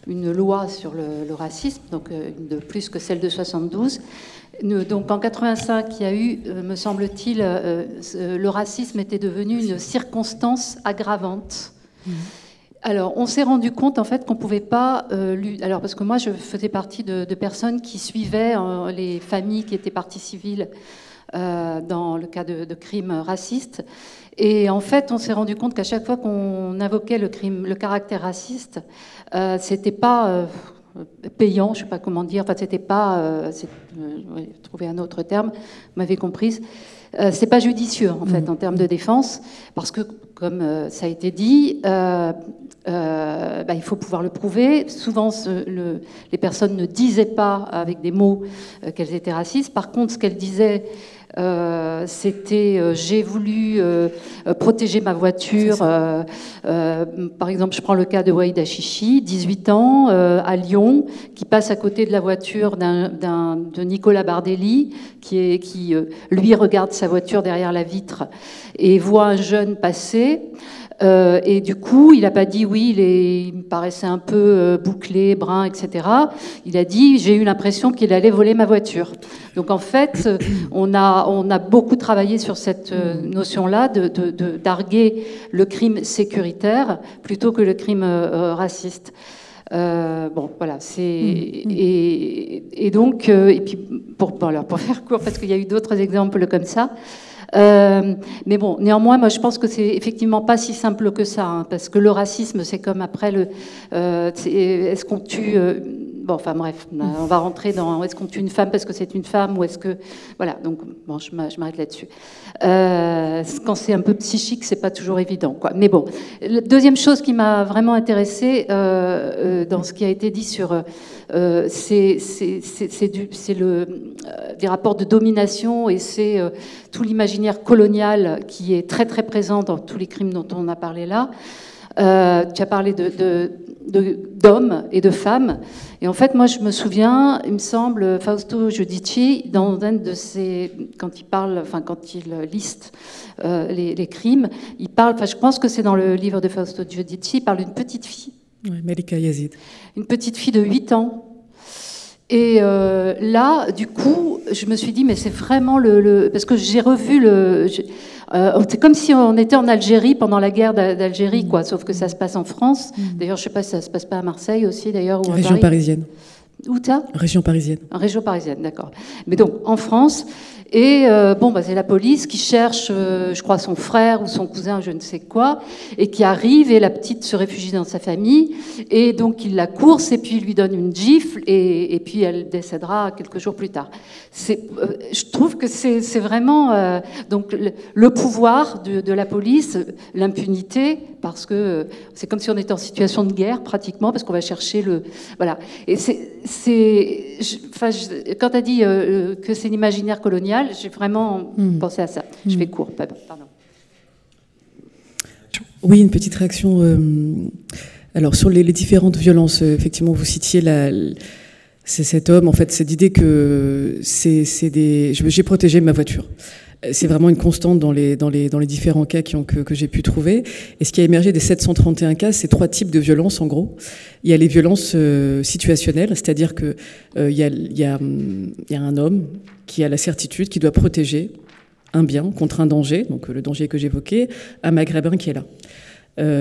une loi sur le racisme, donc de plus que celle de 72. Donc en 85, il y a eu, me semble-t-il, le racisme était devenu une circonstance aggravante. Alors on s'est rendu compte en fait qu'on pouvait pas alors parce que moi je faisais partie de personnes qui suivaient les familles qui étaient parties civiles dans le cas de crimes racistes, et en fait on s'est rendu compte qu'à chaque fois qu'on invoquait le caractère raciste, c'était pas payant, je sais pas comment dire, enfin c'était pas, trouver un autre terme, vous m'avez comprise, c'est pas judicieux en fait en termes de défense, parce que comme ça a été dit, il faut pouvoir le prouver. Souvent les personnes ne disaient pas avec des mots qu'elles étaient racistes. Par contre, ce qu'elles disaient, c'était j'ai voulu protéger ma voiture. Par exemple, je prends le cas de Waïd Achichi, 18 ans, à Lyon, qui passe à côté de la voiture de Nicolas Bardelli, qui lui regarde sa voiture derrière la vitre et voit un jeune passer. Et du coup, il n'a pas dit oui, il me paraissait un peu bouclé, brun, etc. Il a dit j'ai eu l'impression qu'il allait voler ma voiture. Donc en fait, on a beaucoup travaillé sur cette notion-là d'arguer le crime sécuritaire plutôt que le crime raciste. Bon, voilà, c'est et donc et puis pour faire court, parce qu'il y a eu d'autres exemples comme ça. Mais bon, néanmoins, moi je pense que c'est effectivement pas si simple que ça, hein, parce que le racisme, c'est comme après est-ce qu'on tue bon, enfin bref, on va rentrer dans est-ce qu'on tue une femme parce que c'est une femme, ou est-ce que voilà, donc bon, je m'arrête là-dessus. Quand c'est un peu psychique, c'est pas toujours évident, quoi. Mais bon, la deuxième chose qui m'a vraiment intéressée dans ce qui a été dit sur c'est des rapports de domination, et c'est tout l'imaginaire colonial qui est très très présent dans tous les crimes dont on a parlé là. Tu as parlé d'hommes et de femmes, et en fait moi je me souviens, il me semble, Fausto Giudici, dans un de ses, quand il liste les crimes, il parle, je pense que c'est dans le livre de Fausto Giudici, il parle d'une petite fille, Melika Yazid, une petite fille de 8 ans. Et là, du coup, je me suis dit, mais c'est vraiment parce que j'ai revu c'est comme si on était en Algérie pendant la guerre d'Algérie, quoi, sauf que ça se passe en France. D'ailleurs, je sais pas si ça se passe pas à Marseille aussi, d'ailleurs, ou à Région parisienne. Où ça ? Région parisienne. Région parisienne, d'accord. Mais donc, en France. Et c'est la police qui cherche, je crois, son frère ou son cousin, je ne sais quoi, et qui arrive, et la petite se réfugie dans sa famille, et donc il la course, et puis il lui donne une gifle, et puis elle décédera quelques jours plus tard. Je trouve que c'est vraiment donc le pouvoir de la police, l'impunité, parce que c'est comme si on était en situation de guerre pratiquement, parce qu'on va chercher voilà. Et quand tu as dit que c'est l'imaginaire colonial, j'ai vraiment pensé à ça. Je fais court, pardon. Oui, une petite réaction. Alors sur les différentes violences, effectivement, vous citiez c'est cet homme, en fait, cette idée que j'ai protégé ma voiture. C'est vraiment une constante dans les différents cas que j'ai pu trouver. Et ce qui a émergé des 731 cas, c'est 3 types de violences, en gros. Il y a les violences situationnelles, c'est-à-dire que il y a un homme qui a la certitude qu'il doit protéger un bien contre un danger, donc le danger que j'évoquais, un maghrébin qui est là.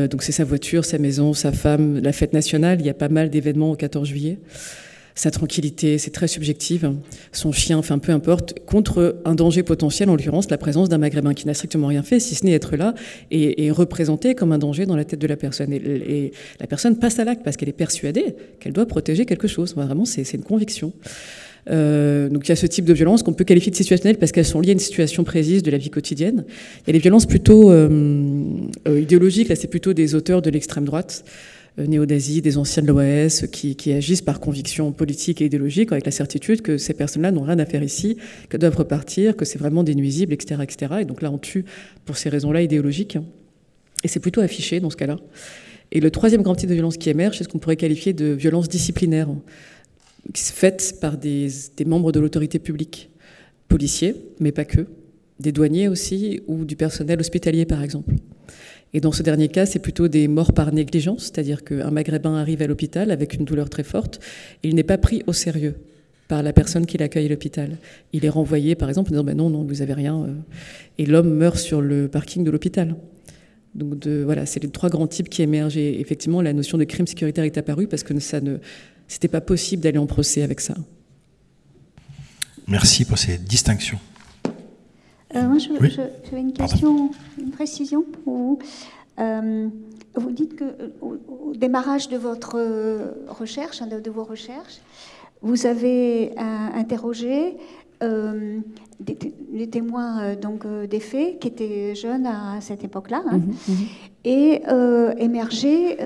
Donc c'est sa voiture, sa maison, sa femme, la fête nationale, il y a pas mal d'événements au 14 juillet. Sa tranquillité, c'est très subjectif. Son chien, enfin peu importe, contre un danger potentiel, en l'occurrence la présence d'un maghrébin qui n'a strictement rien fait, si ce n'est être là et représenté comme un danger dans la tête de la personne. Et la personne passe à l'acte parce qu'elle est persuadée qu'elle doit protéger quelque chose. Vraiment, c'est une conviction. Donc il y a ce type de violences qu'on peut qualifier de situationnelles parce qu'elles sont liées à une situation précise de la vie quotidienne. Il y a les violences plutôt idéologiques, là c'est plutôt des auteurs de l'extrême droite, néo-nazis, des anciens de l'OAS qui agissent par conviction politique et idéologique avec la certitude que ces personnes-là n'ont rien à faire ici, que doivent repartir, que c'est vraiment des nuisibles, etc., etc. Et donc là on tue pour ces raisons-là idéologiques. Et c'est plutôt affiché dans ce cas-là. Et le troisième grand type de violence qui émerge, c'est ce qu'on pourrait qualifier de violence disciplinaire, faites par des membres de l'autorité publique, policiers, mais pas que, des douaniers aussi, ou du personnel hospitalier par exemple. Et dans ce dernier cas, c'est plutôt des morts par négligence, c'est-à-dire qu'un maghrébin arrive à l'hôpital avec une douleur très forte, et il n'est pas pris au sérieux par la personne qui l'accueille à l'hôpital. Il est renvoyé par exemple en disant non, vous avez rien, et l'homme meurt sur le parking de l'hôpital. Donc voilà, c'est les 3 grands types qui émergent, et effectivement la notion de crime sécuritaire est apparue parce que c'était pas possible d'aller en procès avec ça. Merci pour ces distinctions. Moi, Oui. j'avais une question, une précision pour vous. Vous dites qu'au démarrage de votre recherche, de vos recherches, vous avez interrogé les témoins des faits qui étaient jeunes à cette époque-là, et émergé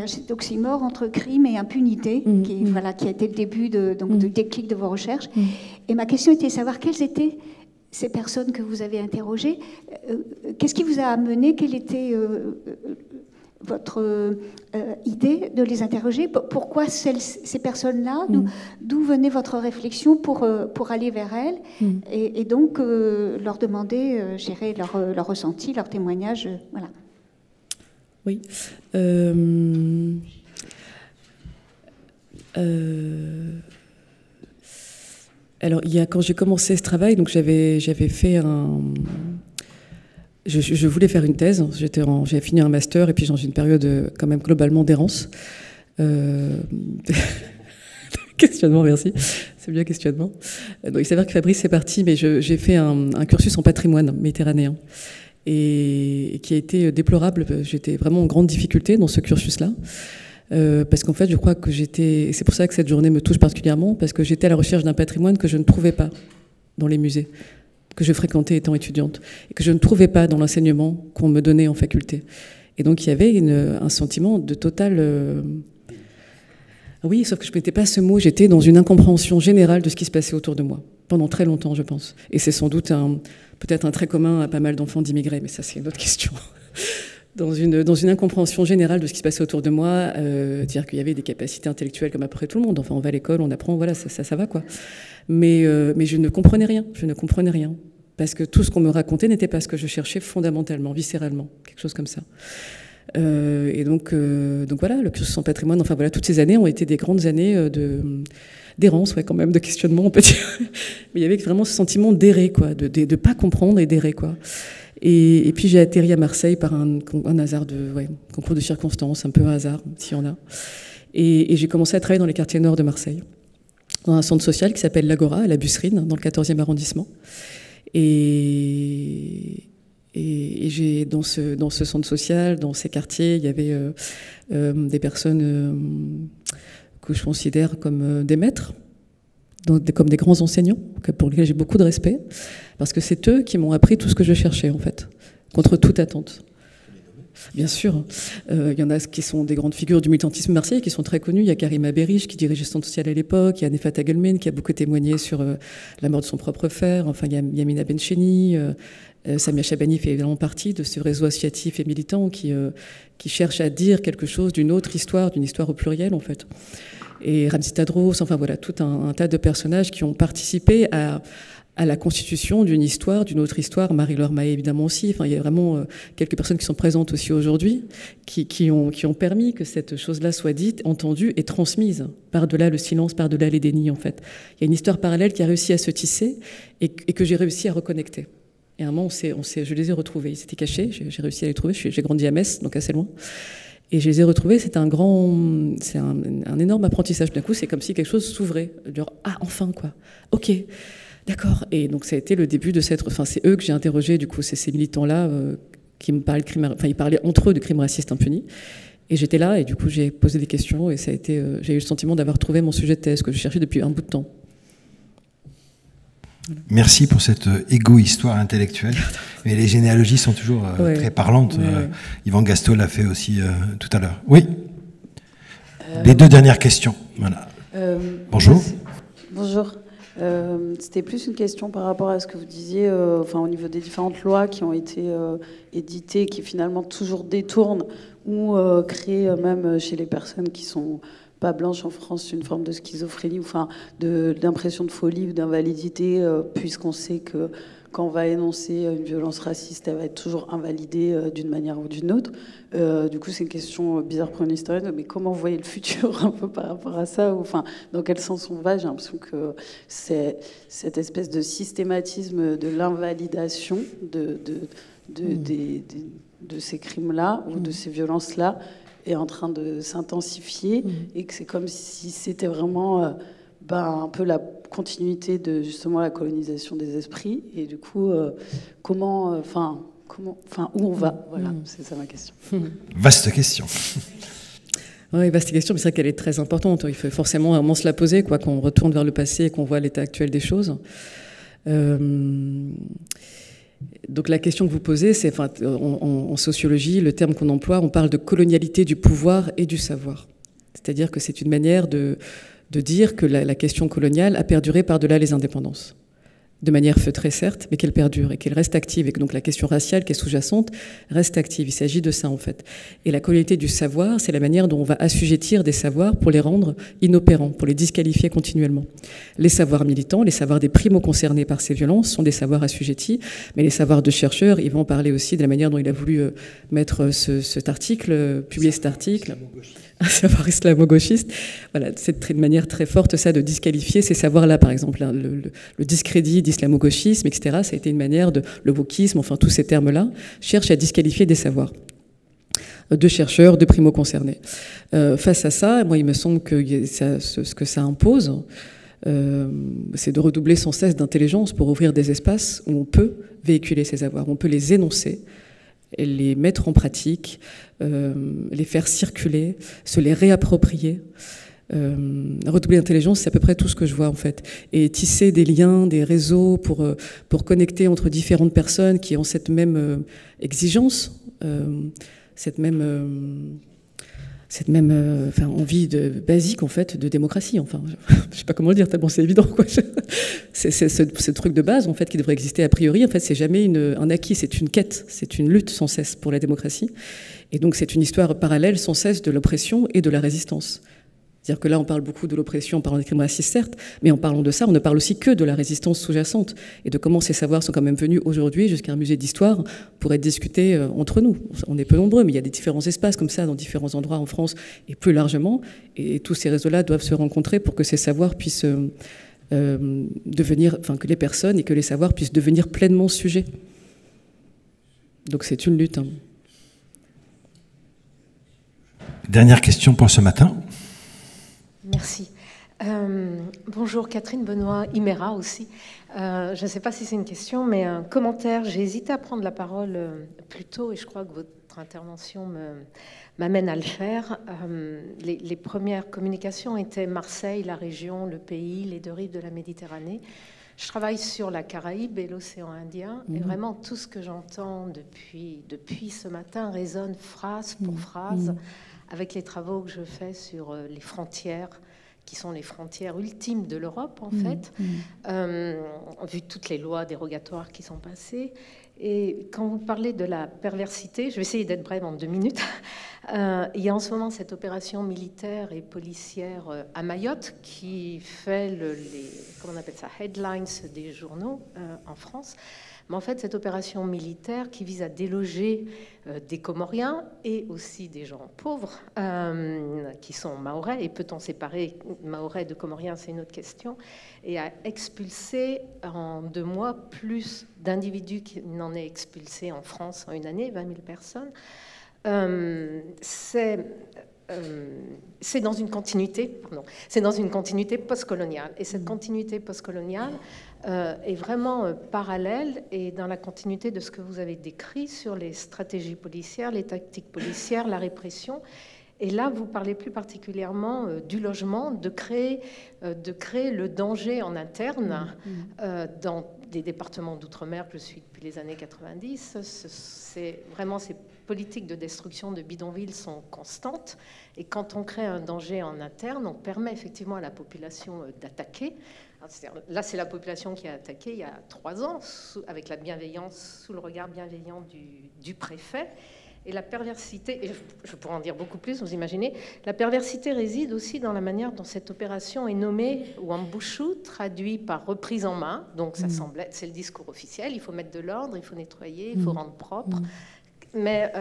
cet oxymore entre crime et impunité, qui a été le début du déclic de vos recherches. Et ma question était de savoir quelles étaient ces personnes que vous avez interrogées. Qu'est-ce qui vous a amené, quelle était votre idée de les interroger? Pourquoi ces personnes-là? D'où venait votre réflexion pour aller vers elles et donc leur demander, gérer leur ressenti, leur témoignage, voilà. Oui. Alors, quand j'ai commencé ce travail, donc j'avais fait je voulais faire une thèse. J'ai fini un master et puis dans une période quand même globalement d'errance. Questionnement, merci. C'est bien questionnement. Donc, il s'avère que Fabrice est parti, mais j'ai fait un cursus en patrimoine méditerranéen. Et qui a été déplorable. J'étais vraiment en grande difficulté dans ce cursus-là, parce qu'en fait, je crois que c'est pour ça que cette journée me touche particulièrement, parce que j'étais à la recherche d'un patrimoine que je ne trouvais pas dans les musées, que je fréquentais étant étudiante, et que je ne trouvais pas dans l'enseignement qu'on me donnait en faculté. Et donc, il y avait un sentiment de total... Oui, sauf que je ne mettais pas ce mot, j'étais dans une incompréhension générale de ce qui se passait autour de moi, pendant très longtemps, je pense. Et c'est sans doute peut-être un trait commun à pas mal d'enfants d'immigrés, mais ça, c'est une autre question. Dans une incompréhension générale de ce qui se passait autour de moi, dire qu'il y avait des capacités intellectuelles comme après tout le monde. Enfin, on va à l'école, on apprend, voilà, ça va, quoi. Mais je ne comprenais rien, parce que tout ce qu'on me racontait n'était pas ce que je cherchais fondamentalement, viscéralement, quelque chose comme ça. Et donc voilà, le cursus en patrimoine, enfin voilà, toutes ces années ont été des grandes années d'errance, ouais, quand même, de questionnement, on peut dire. Mais il y avait vraiment ce sentiment d'errer, quoi, de pas comprendre et d'errer, quoi. Et puis j'ai atterri à Marseille par un hasard concours de circonstances, un peu un hasard, s'il y en a. Et j'ai commencé à travailler dans les quartiers nord de Marseille, dans un centre social qui s'appelle l'Agora, à la Busserine, dans le 14e arrondissement. Et j'ai dans ce centre social, dans ces quartiers, il y avait des personnes que je considère comme des maîtres, comme des grands enseignants, pour lesquels j'ai beaucoup de respect, parce que c'est eux qui m'ont appris tout ce que je cherchais, en fait, contre toute attente. Bien sûr. Il y en a qui sont des grandes figures du militantisme marseillais, qui sont très connues. Il y a Karima Berich, qui dirigeait le centre social à l'époque. Il y a Nefat Agelmen, qui a beaucoup témoigné sur la mort de son propre frère. Enfin, il y a Yamina Bencheni. Samia Chabani fait évidemment partie de ce réseau associatif et militant qui cherche à dire quelque chose d'une autre histoire, d'une histoire au pluriel, en fait. Et Ramzi Tadros, enfin voilà, tout un tas de personnages qui ont participé à à la constitution d'une histoire, d'une autre histoire. Marie-Laure Mahé, évidemment, aussi. Enfin, il y a vraiment quelques personnes qui sont présentes aussi aujourd'hui qui ont permis que cette chose-là soit dite, entendue et transmise par-delà le silence, par-delà les dénis, en fait. Il y a une histoire parallèle qui a réussi à se tisser et que j'ai réussi à reconnecter. Et à un moment, je les ai retrouvés. Ils étaient cachés, j'ai réussi à les trouver. J'ai grandi à Metz, donc assez loin. Et je les ai retrouvés, c'est un énorme apprentissage. D'un coup, c'est comme si quelque chose s'ouvrait. Genre, ah, enfin, quoi. Ok, d'accord. Et donc, ça a été le début de cette... Enfin, c'est eux que j'ai interrogés, du coup, c'est ces militants-là qui me parlaient de crimes... Enfin, ils parlaient entre eux de crimes racistes impunis. Et j'étais là, et du coup, j'ai posé des questions, et ça a été... j'ai eu le sentiment d'avoir trouvé mon sujet de thèse, que je cherchais depuis un bout de temps. Voilà. Merci pour cette égo-histoire intellectuelle. Mais les généalogies sont toujours très parlantes. Yvan Gastaut l'a fait aussi tout à l'heure. Oui. Les deux dernières questions. Voilà. Bonjour. Bonjour. C'était plus une question par rapport à ce que vous disiez, au niveau des différentes lois qui ont été éditées, qui finalement toujours détournent ou créent même chez les personnes qui sont pas blanches en France une forme de schizophrénie, enfin d'impression de folie ou d'invalidité, puisqu'on sait que quand on va énoncer une violence raciste, elle va être toujours invalidée d'une manière ou d'une autre. Du coup, c'est une question bizarre pour une historienne, mais comment vous voyez le futur un peu par rapport à ça, ou enfin, dans quel sens on va? J'ai l'impression que c'est cette espèce de systématisme de l'invalidation de ces crimes-là ou de ces violences-là est en train de s'intensifier et que c'est comme si c'était vraiment un peu la continuité de justement la colonisation des esprits. Et du coup, où on va? Voilà, c'est ça ma question. Vaste question. Oui, vaste question, mais c'est vrai qu'elle est très importante. Il faut forcément à un moment se la poser, quoi, qu'on retourne vers le passé et qu'on voit l'état actuel des choses. Donc la question que vous posez, c'est, en sociologie, le terme qu'on emploie, on parle de colonialité du pouvoir et du savoir. C'est-à-dire que c'est une manière de dire que la question coloniale a perduré par-delà les indépendances. De manière feutrée, certes, mais qu'elle perdure et qu'elle reste active. Et que donc la question raciale qui est sous-jacente reste active. Il s'agit de ça, en fait. Et la colonialité du savoir, c'est la manière dont on va assujettir des savoirs pour les rendre inopérants, pour les disqualifier continuellement. Les savoirs militants, les savoirs des primo-concernés par ces violences sont des savoirs assujettis, mais les savoirs de chercheurs, ils vont parler aussi de la manière dont il a voulu mettre cet article, publier cet article. Un savoir islamo-gauchiste. Voilà, c'est une manière très forte, ça, de disqualifier ces savoirs-là, par exemple. Le discrédit d'islamo-gauchisme, etc., ça a été une manière le wokisme, enfin, tous ces termes-là, cherchent à disqualifier des savoirs de chercheurs, de primo-concernés. Face à ça, moi, il me semble que ce que ça impose, c'est de redoubler sans cesse d'intelligence pour ouvrir des espaces où on peut véhiculer ces savoirs, on peut les énoncer, les mettre en pratique, les faire circuler, se les réapproprier. Redoubler d'intelligence, c'est à peu près tout ce que je vois en fait. Et tisser des liens, des réseaux pour connecter entre différentes personnes qui ont cette même exigence, cette même envie basique en fait de démocratie. Enfin, je sais pas comment le dire tellement c'est évident quoi. C'est ce truc de base en fait qui devrait exister a priori. En fait, c'est jamais un acquis, c'est une quête, c'est une lutte sans cesse pour la démocratie. Et donc c'est une histoire parallèle sans cesse de l'oppression et de la résistance. C'est-à-dire que là, on parle beaucoup de l'oppression en parlant des crimes racistes, certes, mais en parlant de ça, on ne parle aussi que de la résistance sous-jacente et de comment ces savoirs sont quand même venus aujourd'hui jusqu'à un musée d'histoire pour être discutés entre nous. On est peu nombreux, mais il y a des différents espaces comme ça dans différents endroits en France et plus largement. Et tous ces réseaux-là doivent se rencontrer pour que ces savoirs puissent devenir, enfin, que les personnes et que les savoirs puissent devenir pleinement sujets. Donc c'est une lutte. Hein. Dernière question pour ce matin. Merci. Bonjour, Catherine Benoît, Iméra aussi. Je ne sais pas si c'est une question, mais un commentaire. J'ai hésité à prendre la parole plus tôt et je crois que votre intervention m'amène à le faire. Les premières communications étaient Marseille, la région, le pays, les deux rives de la Méditerranée. Je travaille sur la Caraïbe et l'océan Indien et vraiment tout ce que j'entends depuis ce matin résonne phrase pour phrase avec les travaux que je fais sur les frontières, qui sont les frontières ultimes de l'Europe, en fait, vu toutes les lois dérogatoires qui sont passées. Et quand vous parlez de la perversité, je vais essayer d'être brève en 2 minutes, Il y a en ce moment cette opération militaire et policière à Mayotte qui fait comment on appelle ça, headlines des journaux en France. Mais en fait, cette opération militaire qui vise à déloger des Comoriens et aussi des gens pauvres qui sont mahorais, et peut-on séparer mahorais de Comoriens, c'est une autre question, et à expulser en 2 mois plus d'individus qu'il n'en est expulsé en France en une année, 20 000 personnes. C'est dans une continuité, c'est dans une continuité postcoloniale. Et cette continuité postcoloniale est vraiment parallèle et dans la continuité de ce que vous avez décrit sur les stratégies policières, les tactiques policières, la répression. Et là, vous parlez plus particulièrement du logement, de créer le danger en interne dans des départements d'outre-mer que je suis depuis les années 90. C'est vraiment ces politiques de destruction de bidonvilles sont constantes. Et quand on crée un danger en interne, on permet effectivement à la population d'attaquer. Là, c'est la population qui a attaqué il y a 3 ans, avec la bienveillance, sous le regard bienveillant du préfet. Et la perversité, et je pourrais en dire beaucoup plus, vous imaginez, la perversité réside aussi dans la manière dont cette opération est nommée Wambushu, traduit par reprise en main. Donc ça semble, c'est le discours officiel, il faut mettre de l'ordre, il faut nettoyer, il faut rendre propre. Mais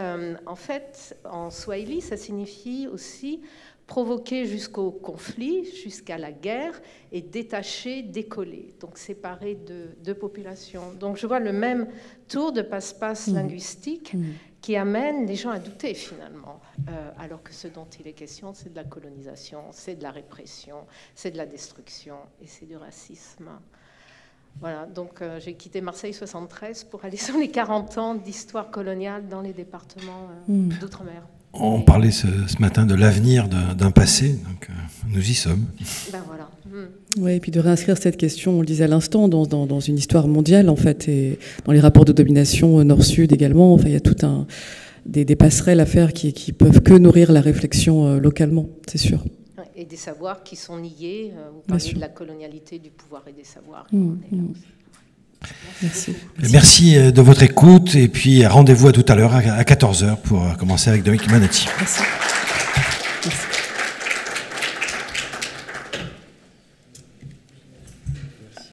en fait, en swahili, ça signifie aussi provoquer jusqu'au conflit, jusqu'à la guerre, et détacher, décoller, donc séparer deux populations. Donc je vois le même tour de passe-passe linguistique qui amène les gens à douter finalement, alors que ce dont il est question, c'est de la colonisation, c'est de la répression, c'est de la destruction et c'est du racisme. Voilà, donc j'ai quitté Marseille 73 pour aller sur les 40 ans d'histoire coloniale dans les départements d'outre-mer. On parlait ce matin de l'avenir d'un passé, donc nous y sommes. Ben voilà. Oui, et puis de réinscrire cette question, on le disait à l'instant, dans une histoire mondiale, en fait, et dans les rapports de domination nord-sud également. Enfin, il y a tout des passerelles à faire qui peuvent que nourrir la réflexion localement, c'est sûr. Et des savoirs qui sont niés. Vous parlez de la colonialité du pouvoir et des savoirs. Merci. Merci de votre écoute et puis rendez-vous à tout à l'heure à 14h pour commencer avec Dominique Manati. Merci.